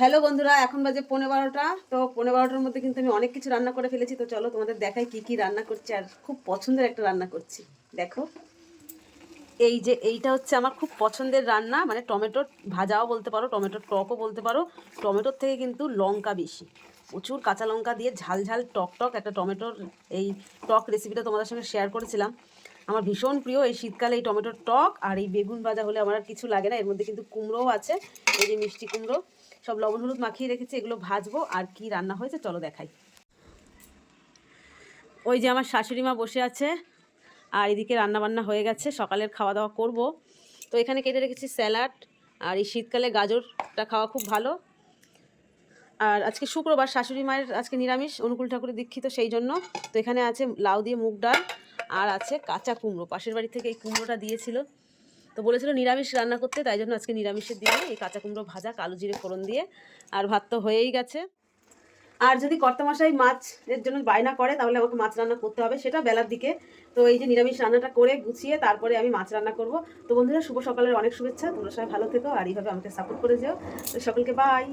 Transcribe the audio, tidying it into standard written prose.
Hello বন্ধুরা, এখন বাজে 11:15। তো 11:15টার মধ্যে কিন্তু আমি অনেক কিছু রান্না করে ফেলেছি। তো চলো তোমাদের দেখাই কি কি রান্না করছি। আর খুব পছন্দের একটা রান্না করছি, দেখো। এই যে এইটা হচ্ছে আমার খুব পছন্দের রান্না, মানে টমেটোর ভাজাও বলতে পারো, টমেটোর টকও বলতে পারো। টমেটোর থেকে কিন্তু লঙ্কা বেশি, প্রচুর কাঁচা লঙ্কা দিয়ে ঝাল ঝাল টক টক একটা টমেটোর এই টক রেসিপিটা তোমাদের সঙ্গে শেয়ার করেছিলাম। আমার ভীষণ প্রিয় এই শীতকালে এই টমেটোর টক। আর এই বেগুন ভাজা হলে আমার আর কিছু লাগে না। এর মধ্যে কিন্তু কুমড়োও আছে, এই যে মিষ্টি কুমড়ো, সব লবণ হলুদ মাখিয়ে রেখেছি। এগুলো ভাজবো। আর কি রান্না হয়েছে চলো দেখাই। ওই যে আমার শাশুড়ি মা বসে আছে, আর এদিকে রান্নাবান্না হয়ে গেছে, সকালের খাওয়া দাওয়া করব। তো এখানে কেটে রেখেছি স্যালাড। আর এই শীতকালে গাজরটা খাওয়া খুব ভালো। আর আজকে শুক্রবার, শাশুড়ি মায়ের আজকে নিরামিষ, অনুকূল ঠাকুরের দীক্ষিত, সেই জন্য। তো এখানে আছে লাউ দিয়ে মুগ ডাল, আর আছে কাঁচা কুমড়ো, পাশের বাড়ি থেকে এই কুমড়োটা দিয়েছিল। তো বলেছিল নিরামিষ রান্না করতে, তাই জন্য আজকে নিরামিষের দিনে এই কাঁচা কুমড়ো ভাজা কালো জিরে ফোড়ন দিয়ে। আর ভাত তো হয়েই গেছে। আর যদি কর্তামশাই মাছের জন্য বায়না করে তাহলে আমাকে মাছ রান্না করতে হবে, সেটা বেলার দিকে। তো এই যে নিরামিষ রান্নাটা করে গুছিয়ে তারপরে আমি মাছ রান্না করব। তো বন্ধুরা, শুভ সকালের অনেক শুভেচ্ছা। তোমরা সবাই ভালো থেকো আর এইভাবে আমাকে সাপোর্ট করে যেও। তো সকলকে বাই।